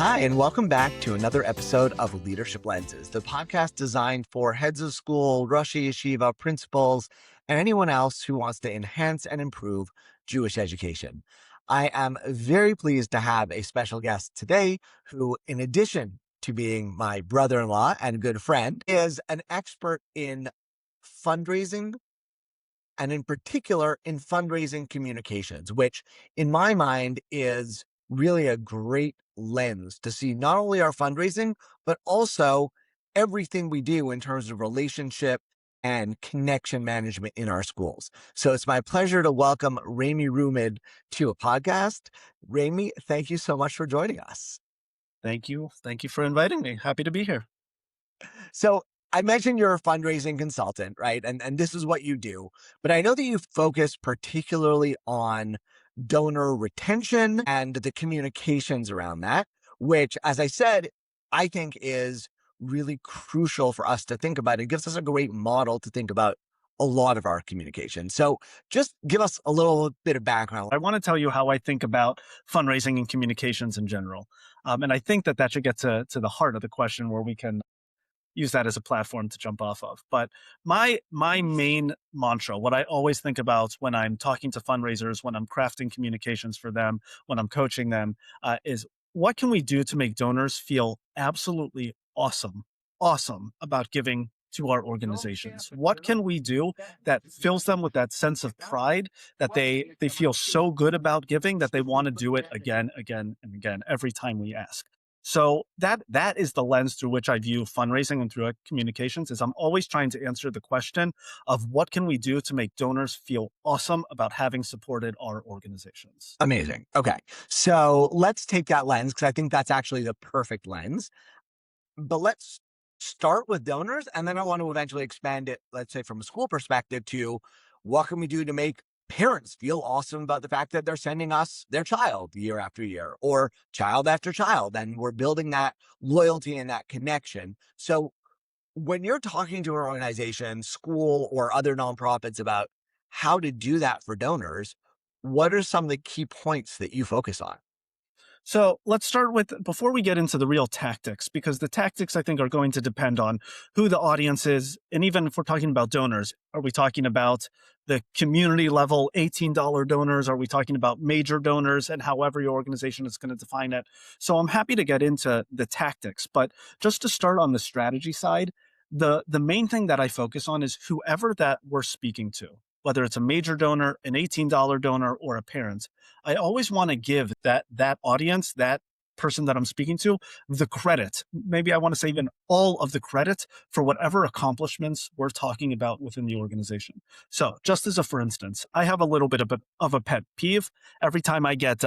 Hi, and welcome back to another episode of Leadership Lenses, the podcast designed for heads of school, Rosh Yeshiva, principals, and anyone else who wants to enhance and improve Jewish education. I am very pleased to have a special guest today who, in addition to being my brother-in-law and good friend, is an expert in fundraising, and in particular in fundraising communications, which in my mind is really a great lens to see not only our fundraising, but also everything we do in terms of relationship and connection management in our schools. So it's my pleasure to welcome Raimy Rubin to a podcast. Raimy, thank you so much for joining us. Thank you. Thank you for inviting me. Happy to be here. So I mentioned you're a fundraising consultant, right? And this is what you do, but I know that you focus particularly on donor retention and the communications around that, which, as I said, I think is really crucial for us to think about. It gives us a great model to think about a lot of our communication. So just give us a little bit of background. I want to tell you how I think about fundraising and communications in general. And I think that should get to the heart of the question where we can use that as a platform to jump off of. But my main mantra, what I always think about when I'm talking to fundraisers, when I'm crafting communications for them, when I'm coaching them, is what can we do to make donors feel absolutely awesome about giving to our organizations? What can we do that fills them with that sense of pride that they feel so good about giving that they want to do it again, and again every time we ask? So that is the lens through which I view fundraising and through communications. Is I'm always trying to answer the question of what can we do to make donors feel awesome about having supported our organizations. Amazing. Okay. So let's take that lens because I think that's actually the perfect lens. But let's start with donors, and then I want to eventually expand it, let's say from a school perspective, to what can we do to make parents feel awesome about the fact that they're sending us their child year after year or child after child, and we're building that loyalty and that connection. So when you're talking to an organization, school, or other nonprofits about how to do that for donors, what are some of the key points that you focus on? So let's start with, before we get into the real tactics, because the tactics I think are going to depend on who the audience is. And even if we're talking about donors, are we talking about the community level $18 donors? Are we talking about major donors, and however your organization is going to define it? So I'm happy to get into the tactics, but just to start on the strategy side, the main thing that I focus on is whoever that we're speaking to, whether it's a major donor, an $18 donor, or a parent. I always want to give that audience, that person that I'm speaking to, the credit. Maybe I want to say even all of the credit for whatever accomplishments we're talking about within the organization. So just as a for instance, I have a little bit of a pet peeve. Every time I get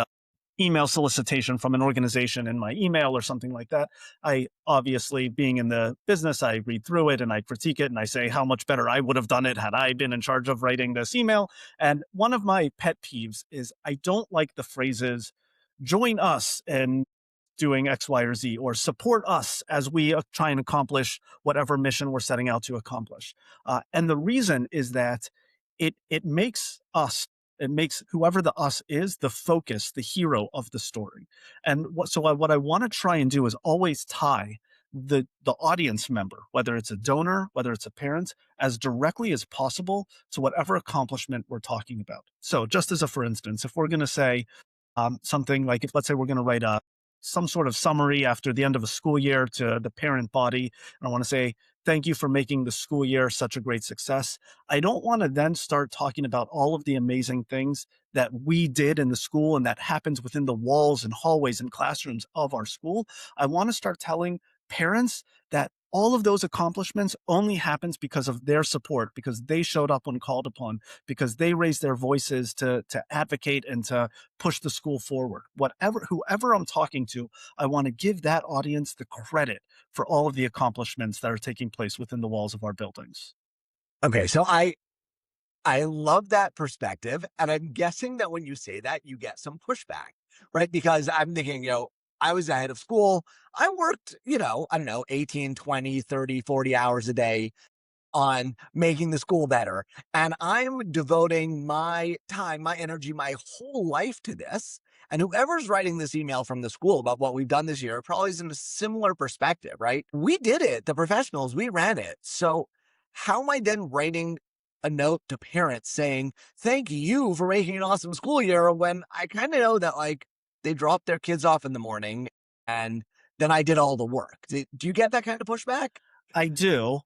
email solicitation from an organization in my email or something like that, I obviously, being in the business, I read through it and I critique it and I say how much better I would have done it had I been in charge of writing this email. And one of my pet peeves is I don't like the phrases, join us in doing X, Y, or Z, or support us as we try and accomplish whatever mission we're setting out to accomplish. And the reason is that it makes us, it makes whoever the us is the focus, the hero of the story. And what I want to try and do is always tie the audience member, whether it's a donor, whether it's a parent, as directly as possible to whatever accomplishment we're talking about. So just as a for instance, if we're going to say something like, if let's say we're going to write some sort of summary after the end of a school year to the parent body, and I want to say, thank you for making the school year such a great success. I don't want to then start talking about all of the amazing things that we did in the school and that happens within the walls and hallways and classrooms of our school. I want to start telling parents that all of those accomplishments only happens because of their support, because they showed up when called upon, because they raised their voices to advocate and to push the school forward. Whoever I'm talking to, I want to give that audience the credit for all of the accomplishments that are taking place within the walls of our buildings. Okay, so I love that perspective. And I'm guessing that when you say that, you get some pushback, right? Because I'm thinking, I was ahead of school. I worked, I don't know, 18, 20, 30, 40 hours a day on making the school better. And I'm devoting my time, my energy, my whole life to this. And whoever's writing this email from the school about what we've done this year probably is in a similar perspective, right? We did it, the professionals, we ran it. So how am I then writing a note to parents saying, thank you for making an awesome school year when I kind of know that like they dropped their kids off in the morning and then I did all the work. Do you get that kind of pushback? I do.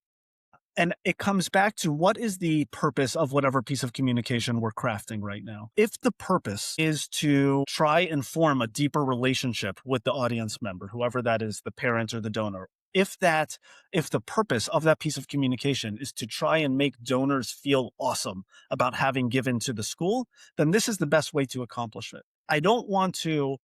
And it comes back to what is the purpose of whatever piece of communication we're crafting right now. If the purpose is to try and form a deeper relationship with the audience member, whoever that is, the parent or the donor, if the purpose of that piece of communication is to try and make donors feel awesome about having given to the school, then this is the best way to accomplish it. I don't want to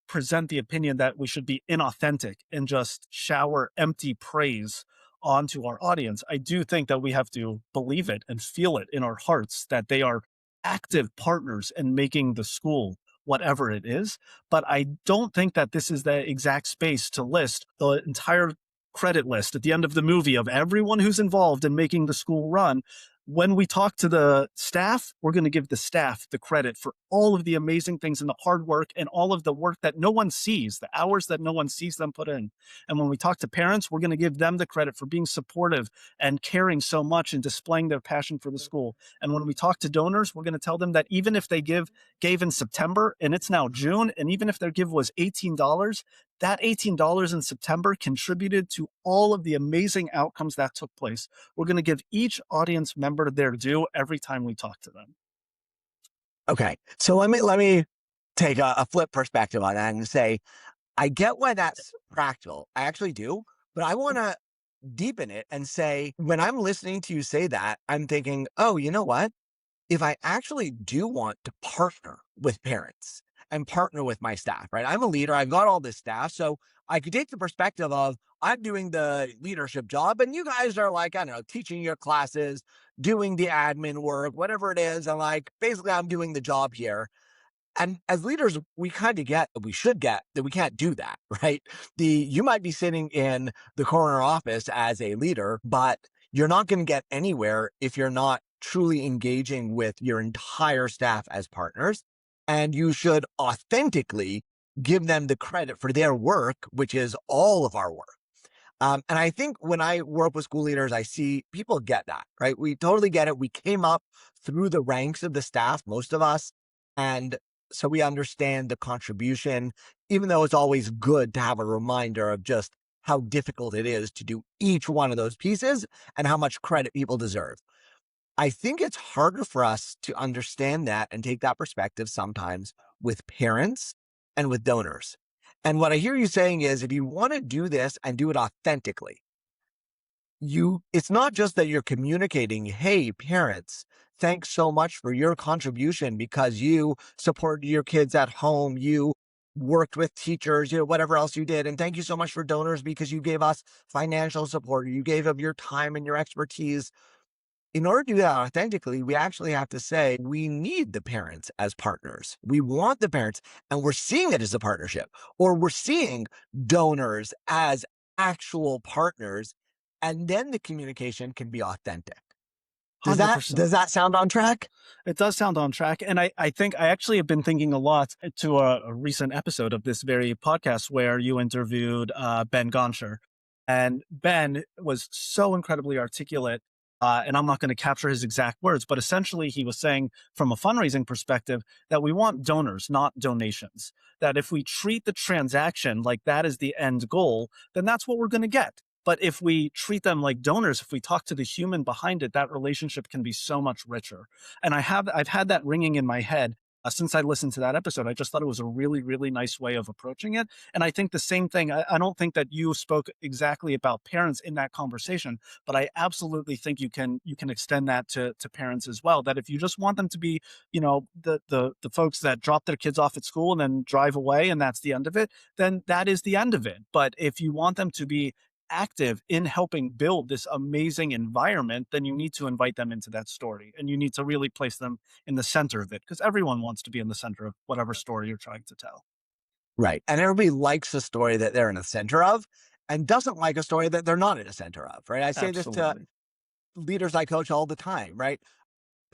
present the opinion that we should be inauthentic and just shower empty praise onto our audience. I do think that we have to believe it and feel it in our hearts that they are active partners in making the school whatever it is. But I don't think that this is the exact space to list the entire credit list at the end of the movie of everyone who's involved in making the school run. When we talk to the staff, we're going to give the staff the credit for all of the amazing things and the hard work and all of the work that no one sees, the hours that no one sees them put in. And when we talk to parents, we're going to give them the credit for being supportive and caring so much and displaying their passion for the school. And when we talk to donors, we're going to tell them that even if they gave in September and it's now June, and even if their give was $18, that $18 in September contributed to all of the amazing outcomes that took place. We're going to give each audience member their due every time we talk to them. Okay. So let me take a flip perspective on that and say, I get why that's practical. I actually do, but I want to deepen it and say, when I'm listening to you say that, I'm thinking, oh, you know what? If I actually do want to partner with parents and partner with my staff, right? I'm a leader, I've got all this staff. So I could take the perspective of I'm doing the leadership job and you guys are like, I don't know, teaching your classes, doing the admin work, whatever it is. And like, basically, I'm doing the job here. And as leaders, we kind of get, we should get that we can't do that, right? You might be sitting in the corner office as a leader, but you're not going to get anywhere if you're not truly engaging with your entire staff as partners. And you should authentically give them the credit for their work, which is all of our work. And I think when I work with school leaders, I see people get that, right? We totally get it. We came up through the ranks of the staff, most of us. And so we understand the contribution, even though it's always good to have a reminder of just how difficult it is to do each one of those pieces and how much credit people deserve. I think it's harder for us to understand that and take that perspective sometimes with parents and with donors. And what I hear you saying is if you want to do this and do it authentically, it's not just that you're communicating, hey, parents, thanks so much for your contribution because you supported your kids at home, you worked with teachers, whatever else you did. And thank you so much for donors because you gave us financial support, you gave of your time and your expertise. In order to do that authentically, we actually have to say we need the parents as partners. We want the parents, and we're seeing it as a partnership, or we're seeing donors as actual partners, and then the communication can be authentic. Does that 100%. does that sound on track? It does sound on track. And I think I actually have been thinking a lot to a recent episode of this very podcast where you interviewed Ben Gonsher. And Ben was so incredibly articulate. And I'm not going to capture his exact words, but essentially he was saying from a fundraising perspective that we want donors, not donations. That if we treat the transaction like that is the end goal, then that's what we're going to get. But if we treat them like donors, if we talk to the human behind it, that relationship can be so much richer. And I've had that ringing in my head since I listened to that episode. I just thought it was a really, really nice way of approaching it. And I think the same thing. I don't think that you spoke exactly about parents in that conversation, but I absolutely think you can extend that to parents as well. That if you just want them to be, the folks that drop their kids off at school and then drive away, and that's the end of it, then that is the end of it. But if you want them to be active in helping build this amazing environment, then you need to invite them into that story and you need to really place them in the center of it because everyone wants to be in the center of whatever story you're trying to tell. Right. And everybody likes a story that they're in the center of and doesn't like a story that they're not in the center of, right? I say this to Absolutely. leaders I coach all the time, right?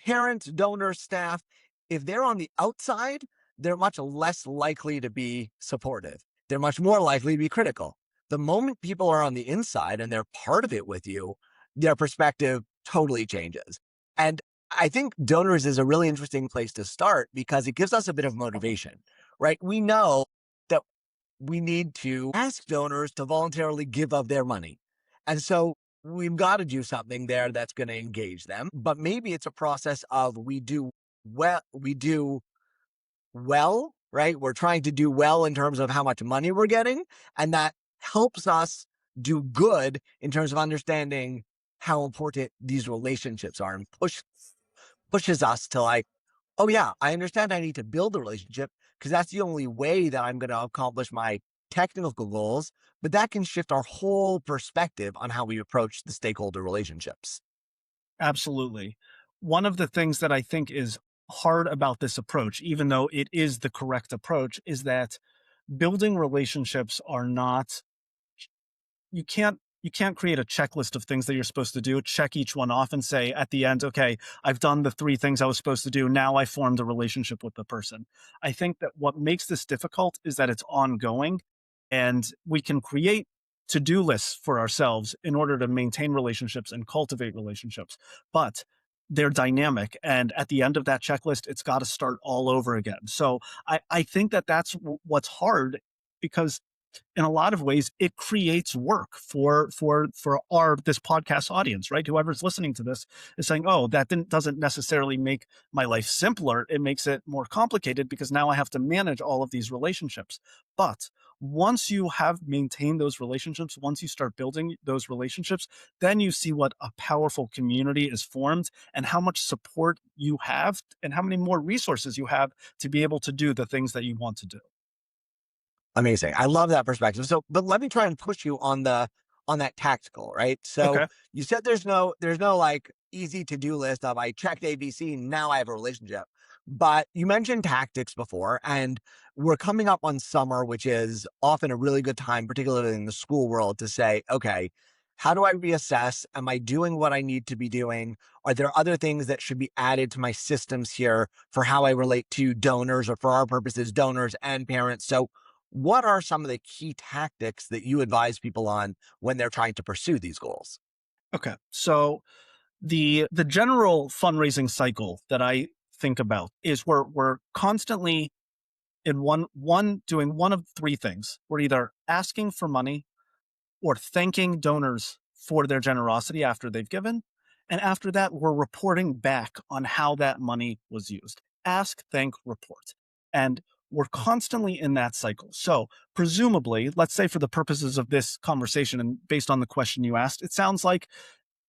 Parents, donors, staff. If they're on the outside, they're much less likely to be supportive. They're much more likely to be critical. The moment people are on the inside and they're part of it with you, their perspective totally changes. And I think donors is a really interesting place to start because it gives us a bit of motivation, right? We know that we need to ask donors to voluntarily give of their money. And so we've got to do something there that's going to engage them. But maybe it's a process of we do well, right? We're trying to do well in terms of how much money we're getting. And that helps us do good in terms of understanding how important these relationships are and pushes us to like, oh yeah, I understand I need to build a relationship because that's the only way that I'm going to accomplish my technical goals. But that can shift our whole perspective on how we approach the stakeholder relationships. Absolutely. One of the things that I think is hard about this approach, even though it is the correct approach, is that building relationships are not you can't create a checklist of things that you're supposed to do, check each one off and say at the end, okay, I've done the three things I was supposed to do. Now I formed a relationship with the person. I think that what makes this difficult is that it's ongoing and we can create to-do lists for ourselves in order to maintain relationships and cultivate relationships. But they're dynamic. And at the end of that checklist, it's got to start all over again. So I think that that's what's hard because in a lot of ways it creates work for our this podcast audience, right? Whoever's listening to this is saying, oh, that doesn't necessarily make my life simpler, it makes it more complicated because now I have to manage all of these relationships. But once you have maintained those relationships, once you start building those relationships, then you see what a powerful community is formed and how much support you have and how many more resources you have to be able to do the things that you want to do. Amazing. I love that perspective. So, but let me try and push you on that tactical, right? So Okay. you said there's no like easy to-do list of I checked ABC, now I have a relationship. But you mentioned tactics before, and we're coming up on summer, which is often a really good time, particularly in the school world, to say, okay, how do I reassess? Am I doing what I need to be doing? Are there other things that should be added to my systems here for how I relate to donors or for our purposes, donors and parents? So what are some of the key tactics that you advise people on when they're trying to pursue these goals? Okay. So the general fundraising cycle that I think about is we're constantly in one doing one of three things. We're either asking for money or thanking donors for their generosity after they've given. And after that, we're reporting back on how that money was used. Ask, thank, report. And we're constantly in that cycle. So, presumably, let's say for the purposes of this conversation and based on the question you asked, it sounds like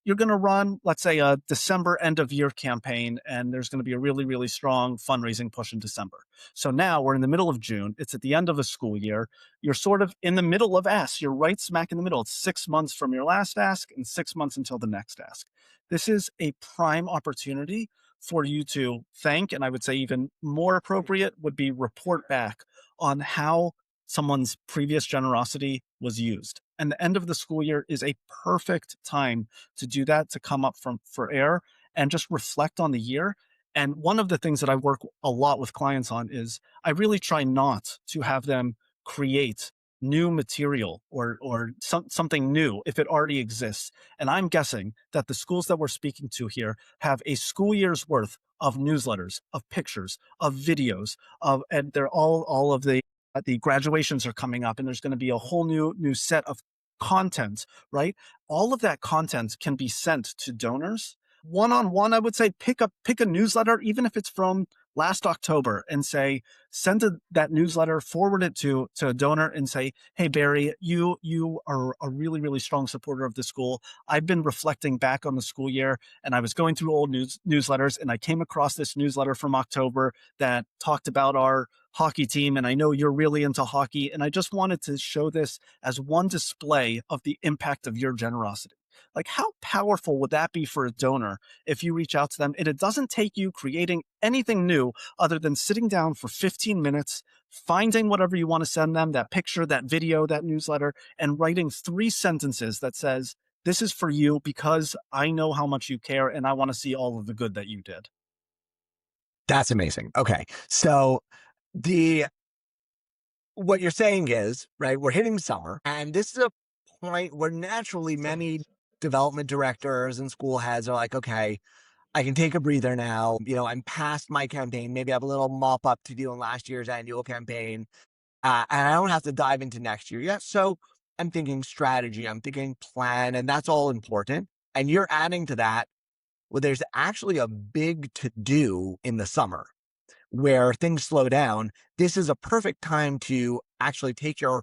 you're going to run, let's say, a December end of year campaign, and there's going to be a really, really strong fundraising push in December. So now we're in the middle of June. It's at the end of a school year. You're sort of in the middle of ask. You're right smack in the middle. It's 6 months from your last ask and 6 months until the next ask. This is a prime opportunity for you to thank, and I would say even more appropriate would be report back on how someone's previous generosity was used. And the end of the school year is a perfect time to do that, to come up from for air and just reflect on the year. And one of the things that I work a lot with clients on is I really try not to have them create new material or something new if it already exists. And I'm guessing that the schools that we're speaking to here have a school year's worth of newsletters, of pictures, of videos, of and they're all of the graduations are coming up and there's going to be a whole new set of content, right? All of that content can be sent to donors one on one. I would say pick a newsletter, even if it's from last October, and say that newsletter, forward it to a donor, and say, "Hey Barry, you are a really really strong supporter of the school. I've been reflecting back on the school year, and I was going through old newsletters, and I came across this newsletter from October that talked about our hockey team, and I know you're really into hockey, and I just wanted to show this as one display of the impact of your generosity." Like, how powerful would that be for a donor if you reach out to them and it doesn't take you creating anything new other than sitting down for 15 minutes, finding whatever you want to send them, that picture, that video, that newsletter, and writing 3 sentences that says, "This is for you because I know how much you care and I want to see all of the good that you did." That's amazing. Okay. So the what you're saying is, right, we're hitting summer, and this is a point where naturally many development directors and school heads are like, okay, I can take a breather now. I'm past my campaign. Maybe I have a little mop up to do in last year's annual campaign. And I don't have to dive into next year yet. So I'm thinking strategy, I'm thinking plan, and that's all important. And you're adding to that, well, there's actually a big to do in the summer where things slow down. This is a perfect time to actually take your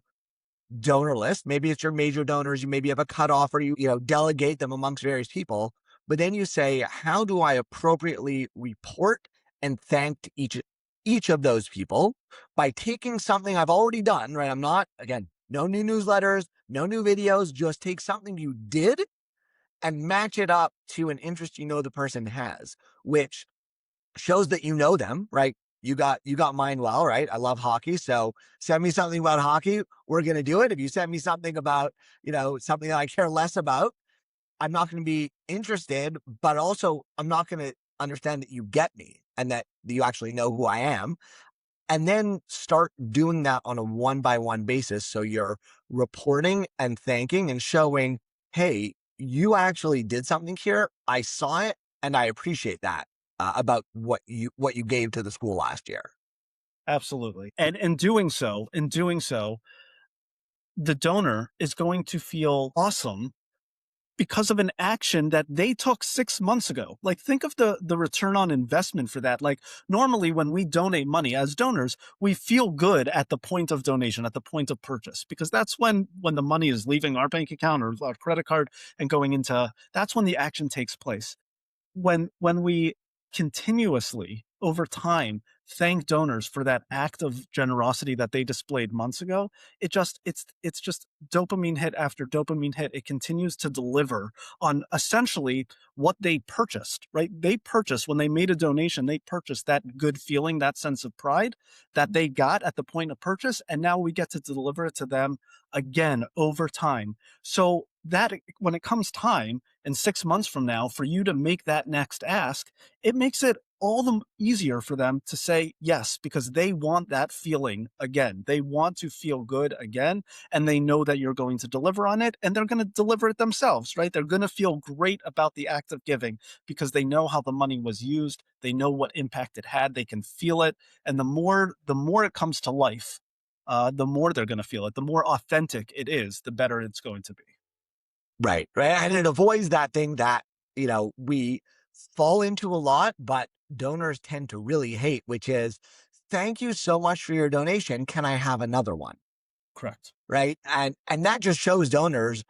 donor list. Maybe it's your major donors. You maybe have a cutoff, or you delegate them amongst various people. But then you say, how do I appropriately report and thank each of those people by taking something I've already done, right? I'm not, again, no new newsletters, no new videos, just take something you did and match it up to an interest the person has, which shows that you know them, right? You got mine well, right? I love hockey. So send me something about hockey. We're gonna do it. If you send me something about, something that I care less about, I'm not gonna be interested, but also I'm not gonna understand that you get me and that you actually know who I am. And then start doing that on a one by one basis. So you're reporting and thanking and showing, hey, you actually did something here. I saw it and I appreciate that about what you gave to the school last year. Absolutely. And in doing so, the donor is going to feel awesome because of an action that they took 6 months ago. Like, think of the return on investment for that. Like, normally when we donate money as donors, we feel good at the point of donation, at the point of purchase, because that's when the money is leaving our bank account or our credit card and going into, that's when the action takes place. When we continuously over time thank donors for that act of generosity that they displayed months ago, it's just dopamine hit after dopamine hit. It continues to deliver on essentially what they purchased, right? They purchased, when they made a donation, they purchased that good feeling, that sense of pride that they got at the point of purchase, and now we get to deliver it to them again over time. So that when it comes time and 6 months from now for you to make that next ask, it makes it all the easier for them to say yes, because they want that feeling again. They want to feel good again, and they know that you're going to deliver on it, and they're going to deliver it themselves, right? They're going to feel great about the act of giving because they know how the money was used. They know what impact it had. They can feel it. And the more it comes to life, the more they're going to feel it. The more authentic it is, the better it's going to be. Right. Right. And it avoids that thing that, we fall into a lot, but donors tend to really hate, which is, thank you so much for your donation. Can I have another one? Correct. Right. And that just shows donors,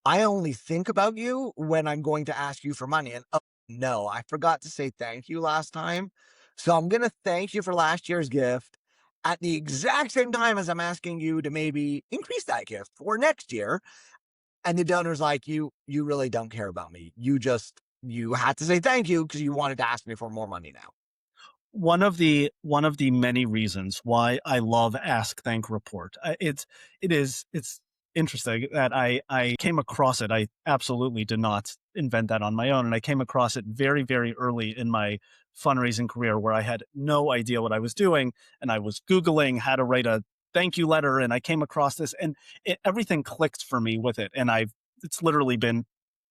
I only think about you when I'm going to ask you for money. And oh, no, I forgot to say thank you last time. So I'm going to thank you for last year's gift at the exact same time as I'm asking you to maybe increase that gift for next year. And the donor's like, you really don't care about me. You had to say thank you because you wanted to ask me for more money now. One of the many reasons why I love Ask Thank Report. It's interesting that I came across it. I absolutely did not invent that on my own, and I came across it very very early in my fundraising career, where I had no idea what I was doing, and I was googling how to write a thank you letter, and I came across this, and everything clicked for me with it. And it's literally been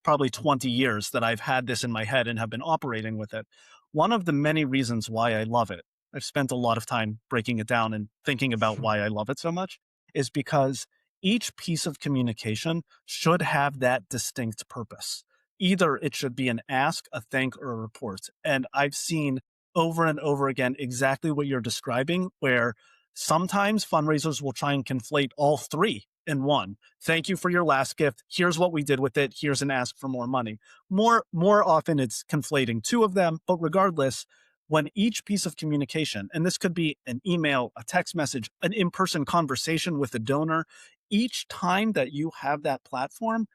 probably 20 years that I've had this in my head and have been operating with it. One of the many reasons why I love it, I've spent a lot of time breaking it down and thinking about why I love it so much, is because each piece of communication should have that distinct purpose. Either it should be an ask, a thank, or a report. And I've seen over and over again exactly what you're describing, where sometimes fundraisers will try and conflate all three in one. Thank you for your last gift. Here's what we did with it. Here's an ask for more money. More often it's conflating two of them, but regardless, when each piece of communication, and this could be an email, a text message, an in-person conversation with a donor, each time that you have that platform,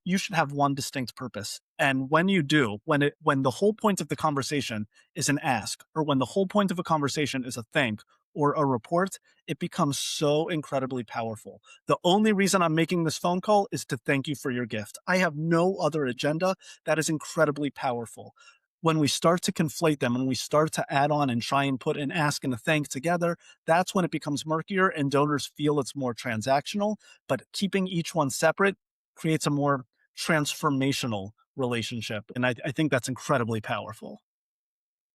you should have one distinct purpose. And when you do, when the whole point of the conversation is an ask, or when the whole point of a conversation is a thank or a report, it becomes so incredibly powerful. The only reason I'm making this phone call is to thank you for your gift. I have no other agenda. That is incredibly powerful. when we start to conflate them, when we start to add on and try and put an ask and a thank together, that's when it becomes murkier and donors feel it's more transactional. But keeping each one separate creates a more transformational relationship. And I think that's incredibly powerful.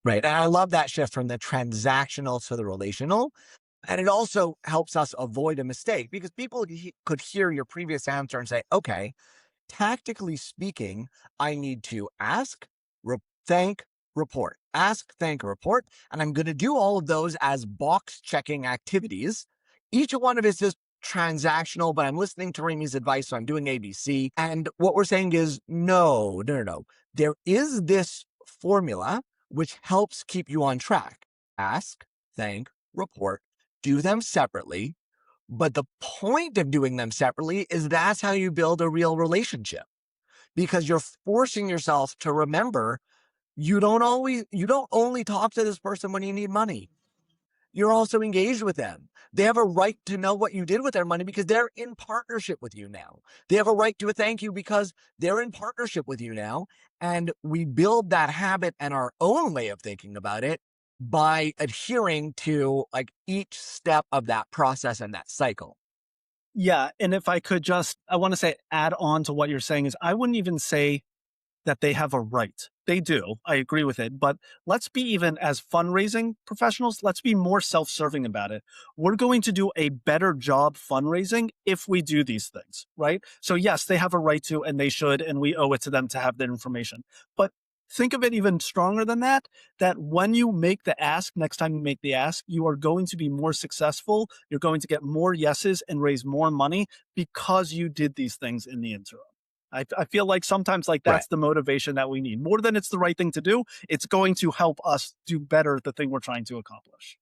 Right. And I love that shift from the transactional to the relational. And it also helps us avoid a mistake because people could hear your previous answer and say, okay, tactically speaking, I need to ask, thank, report. Ask, thank, report. And I'm going to do all of those as box checking activities. Each one of it is just transactional, but I'm listening to Ramy's advice, so I'm doing ABC. And what we're saying is no, no, no, no. There is this formula which helps keep you on track. Ask, thank, report. Do them separately, but the point of doing them separately is that's how you build a real relationship because you're forcing yourself to remember you don't only talk to this person when you need money. You're also engaged with them. They have a right to know what you did with their money because they're in partnership with you now. They have a right to a thank you because they're in partnership with you now. And we build that habit and our own way of thinking about it by adhering to like each step of that process and that cycle. Yeah. And if I could just, I want to say, add on to what you're saying is I wouldn't even say that they have a right. They do. I agree with it. But let's be even as fundraising professionals, let's be more self serving about it. We're going to do a better job fundraising if we do these things, right? So, yes, they have a right to, and they should, and we owe it to them to have that information. But think of it even stronger than that, that when you make the ask, next time you make the ask, you are going to be more successful. You're going to get more yeses and raise more money because you did these things in the interim. I feel like sometimes like Right. that's the motivation that we need. More than it's the right thing to do, it's going to help us do better at the thing we're trying to accomplish.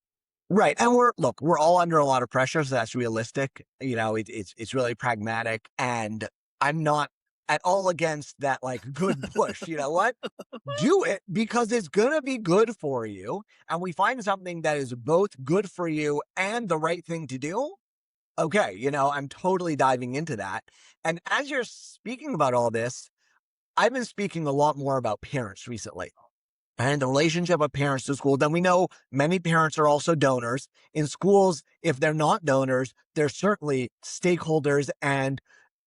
Right. And we're all under a lot of pressure. So that's realistic. It's really pragmatic. And I'm not at all against that like good push. You know what? Do it because it's going to be good for you. And we find something that is both good for you and the right thing to do. Okay. I'm totally diving into that. And as you're speaking about all this, I've been speaking a lot more about parents recently and the relationship of parents to school. Then we know many parents are also donors. In schools, if they're not donors, they're certainly stakeholders. And,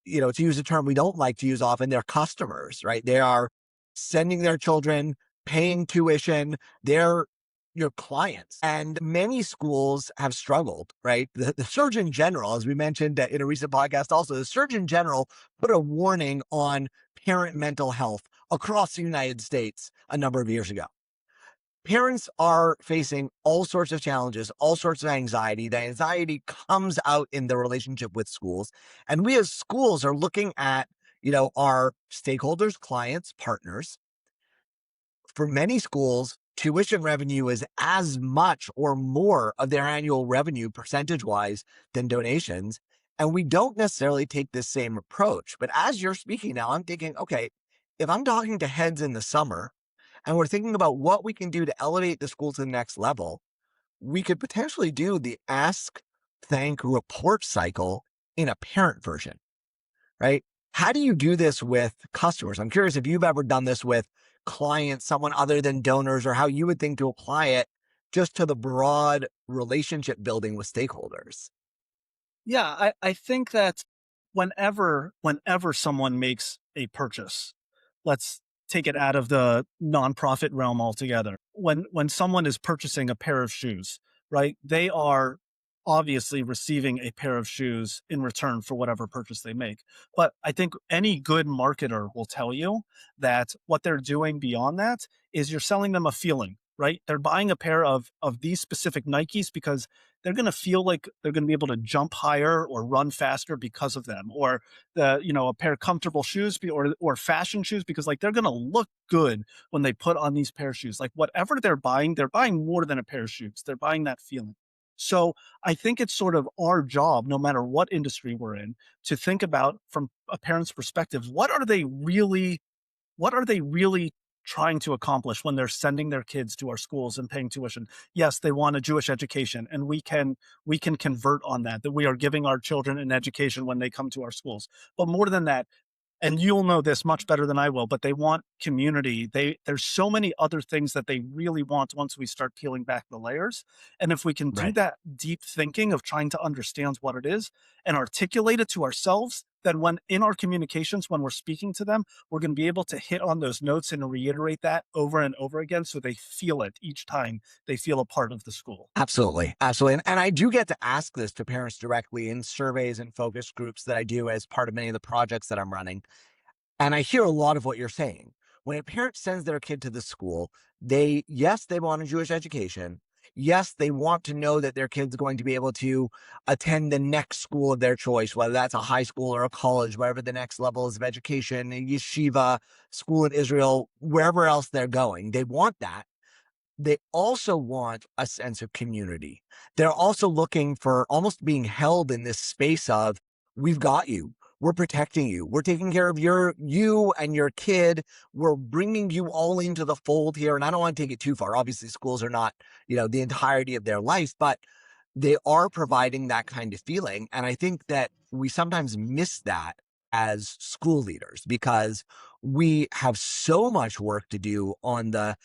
to use a term we don't like to use often, they're customers, right? They are sending their children, paying tuition. They're your clients. And many schools have struggled, right? The Surgeon General, as we mentioned in a recent podcast, also, the Surgeon General put a warning on parent mental health across the United States a number of years ago. Parents are facing all sorts of challenges, all sorts of anxiety. The anxiety comes out in the relationship with schools. And we as schools are looking at, our stakeholders, clients, partners. For many schools, tuition revenue is as much or more of their annual revenue percentage wise than donations. And we don't necessarily take this same approach. But as you're speaking now, I'm thinking, okay, if I'm talking to heads in the summer and we're thinking about what we can do to elevate the school to the next level, we could potentially do the ask, thank, report cycle in a parent version, right? How do you do this with customers? I'm curious if you've ever done this with clients, someone other than donors, or how you would think to apply it just to the broad relationship building with stakeholders. Yeah, I think that whenever someone makes a purchase, let's take it out of the nonprofit realm altogether. When someone is purchasing a pair of shoes, right? They are obviously receiving a pair of shoes in return for whatever purchase they make. But I think any good marketer will tell you that what they're doing beyond that is you're selling them a feeling, right? They're buying a pair of these specific Nikes because they're going to feel like they're going to be able to jump higher or run faster because of them, or a pair of comfortable shoes or fashion shoes because like they're going to look good when they put on these pair of shoes. Like whatever they're buying more than a pair of shoes. They're buying that feeling. So I think it's sort of our job, no matter what industry we're in, to think about from a parent's perspective, what are they really trying to accomplish when they're sending their kids to our schools and paying tuition? Yes, they want a Jewish education, and we can convert on that we are giving our children an education when they come to our schools. But more than that, and you'll know this much better than I will, but they want community. There's so many other things that they really want once we start peeling back the layers. And if we can do Right. that deep thinking of trying to understand what it is and articulate it to ourselves, then when in our communications, when we're speaking to them, we're going to be able to hit on those notes and reiterate that over and over again so they feel it each time they feel a part of the school. Absolutely. Absolutely. And I do get to ask this to parents directly in surveys and focus groups that I do as part of many of the projects that I'm running. And I hear a lot of what you're saying. When a parent sends their kid to the school, yes, they want a Jewish education. Yes, they want to know that their kid's going to be able to attend the next school of their choice, whether that's a high school or a college, wherever the next level is of education, a yeshiva, school in Israel, wherever else they're going. They want that. They also want a sense of community. They're also looking for almost being held in this space of, we've got you. We're protecting you. We're taking care of you and your kid. We're bringing you all into the fold here. And I don't want to take it too far. Obviously, schools are not, the entirety of their life, but they are providing that kind of feeling. And I think that we sometimes miss that as school leaders because we have so much work to do on the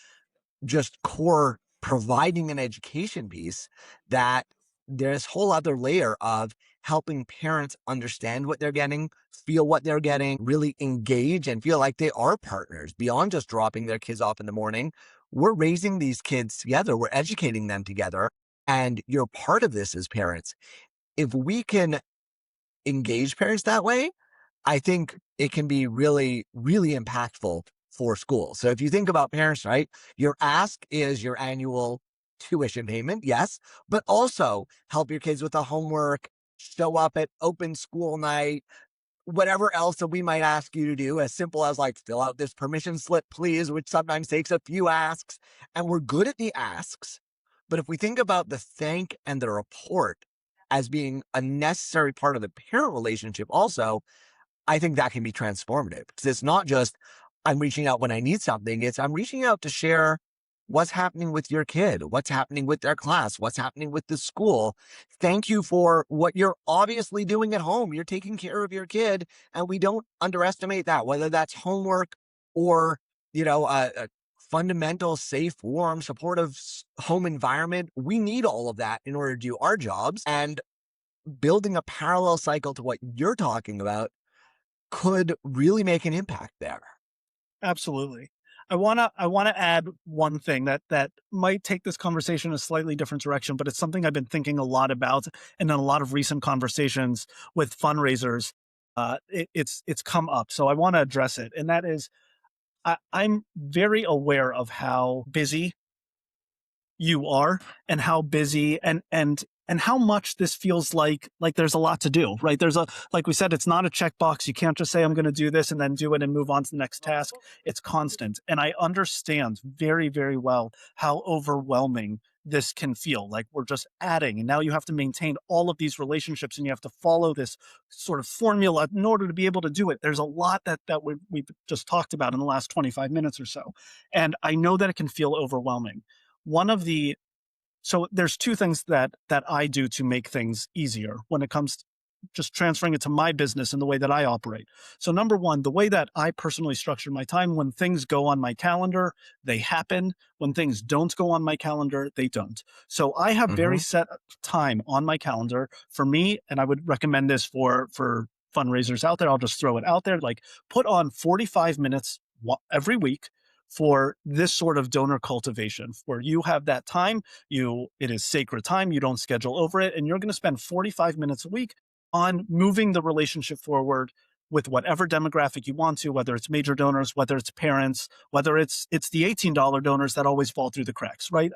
just core providing an education piece that there's whole other layer of helping parents understand what they're getting, feel what they're getting, really engage and feel like they are partners beyond just dropping their kids off in the morning. We're raising these kids together. We're educating them together. And you're part of this as parents. If we can engage parents that way, I think it can be really, really impactful for schools. So if you think about parents, right, your ask is your annual tuition payment, yes, but also help your kids with the homework, show up at open school night, whatever else that we might ask you to do, as simple as like fill out this permission slip, please, which sometimes takes a few asks. And we're good at the asks. But if we think about the thank and the report as being a necessary part of the parent relationship, also, I think that can be transformative because it's not just I'm reaching out when I need something. It's I'm reaching out to share what's happening with your kid, what's happening with their class, what's happening with the school. Thank you for what you're obviously doing at home. You're taking care of your kid, and we don't underestimate that, whether that's homework or, a fundamental, safe, warm, supportive home environment. We need all of that in order to do our jobs. And building a parallel cycle to what you're talking about could really make an impact there. Absolutely. I wanna add one thing that might take this conversation a slightly different direction, but it's something I've been thinking a lot about, and in a lot of recent conversations with fundraisers, it's come up. So I want to address it, and that is I'm very aware of how busy you are and how busy and how much this feels like there's a lot to do, right? There's a like we said, it's not a checkbox. You can't just say I'm going to do this and then do it and move on to the next task. It's constant. And I understand very, very well how overwhelming this can feel. Like we're just adding and now you have to maintain all of these relationships and you have to follow this sort of formula in order to be able to do it. There's a lot that we've just talked about in the last 25 minutes or so. And I know that it can feel overwhelming. One of the so there's two things that I do to make things easier when it comes to just transferring it to my business and the way that I operate. So number one, the way that I personally structure my time, when things go on my calendar, they happen. When things don't go on my calendar, they don't. So I have very Mhm. set time on my calendar for me, and I would recommend this for fundraisers out there. I'll just throw it out there. Like put on 45 minutes every week for this sort of donor cultivation where you have that time, it is sacred time, you don't schedule over it, and you're going to spend 45 minutes a week on moving the relationship forward with whatever demographic you want to, whether it's major donors, whether it's parents, whether it's the $18 donors that always fall through the cracks, right?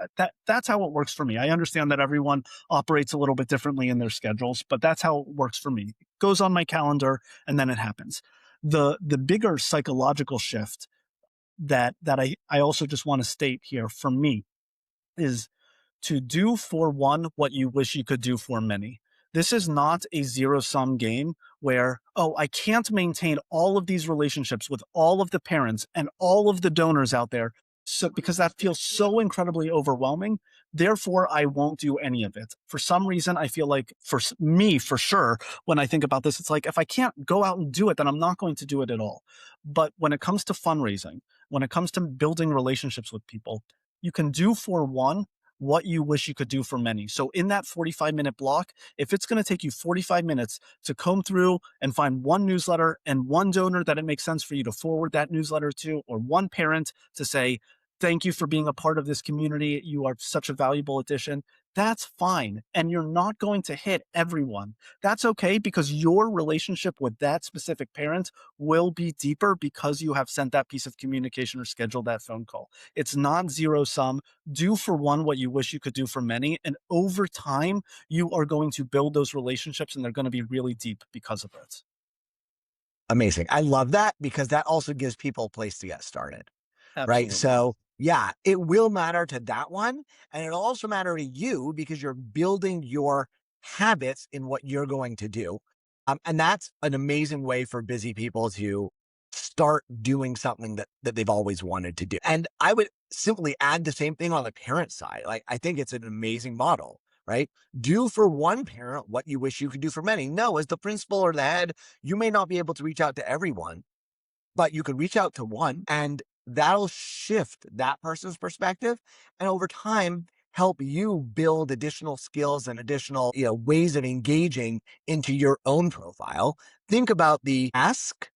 That's how it works for me. I understand that everyone operates a little bit differently in their schedules, but that's how it works for me. It goes on my calendar and then it happens. The bigger psychological shift that I also just want to state here from me is to do for one what you wish you could do for many. This is not a zero sum game where, oh, I can't maintain all of these relationships with all of the parents and all of the donors out there. So, because that feels so incredibly overwhelming Therefore, I won't do any of it. For some reason, I feel like for me, for sure, when I think about this, it's like if I can't go out and do it, then I'm not going to do it at all. But when it comes to fundraising, when it comes to building relationships with people, you can do for one what you wish you could do for many. So in that 45-minute block, if it's going to take you 45 minutes to comb through and find one newsletter and one donor that it makes sense for you to forward that newsletter to, or one parent to say, thank you for being a part of this community. You are such a valuable addition. That's fine. And you're not going to hit everyone. That's okay because your relationship with that specific parent will be deeper because you have sent that piece of communication or scheduled that phone call. It's not zero sum. Do for one what you wish you could do for many. And over time, you are going to build those relationships and they're going to be really deep because of it. Amazing. I love that because that also gives people a place to get started. Right. Absolutely. So yeah, it will matter to that one. And it'll also matter to you because you're building your habits in what you're going to do. And that's an amazing way for busy people to start doing something that they've always wanted to do. And I would simply add the same thing on the parent side. Like, I think it's an amazing model, right? Do for one parent what you wish you could do for many. No, as the principal or the head, you may not be able to reach out to everyone, but you could reach out to one and that'll shift that person's perspective. And over time, help you build additional skills and additional, ways of engaging into your own profile. Think about the ask,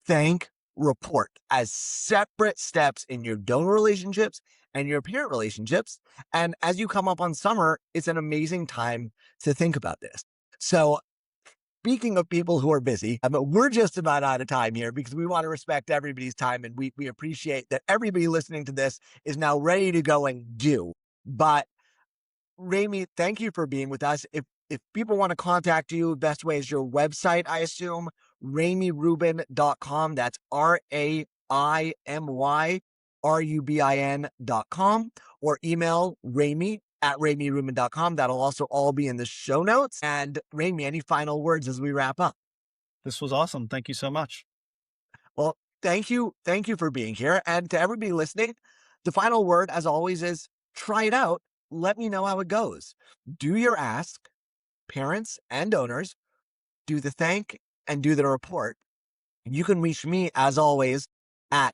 thank, report as separate steps in your donor relationships and your parent relationships. And as you come up on summer, it's an amazing time to think about this. So speaking of people who are busy, we're just about out of time here because we want to respect everybody's time. And we appreciate that everybody listening to this is now ready to go and do. But Raimy, thank you for being with us. If people want to contact you, best way is your website, I assume, RaiMyRubin.com. That's RAIMYRUBIN.com, or email Raimy@RaiMyRubin.com. That'll also all be in the show notes. And Raimy, any final words as we wrap up? This was awesome. Thank you so much. Well, thank you. Thank you for being here. And to everybody listening, the final word, as always, is try it out. Let me know how it goes. Do your ask, parents and donors, do the thank, and do the report. You can reach me, as always, at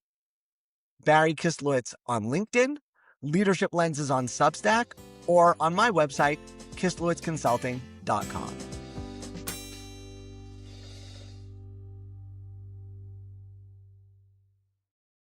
Barry Kislowitz on LinkedIn, Leadership Lenses on Substack, or on my website, KislowitzConsulting.com.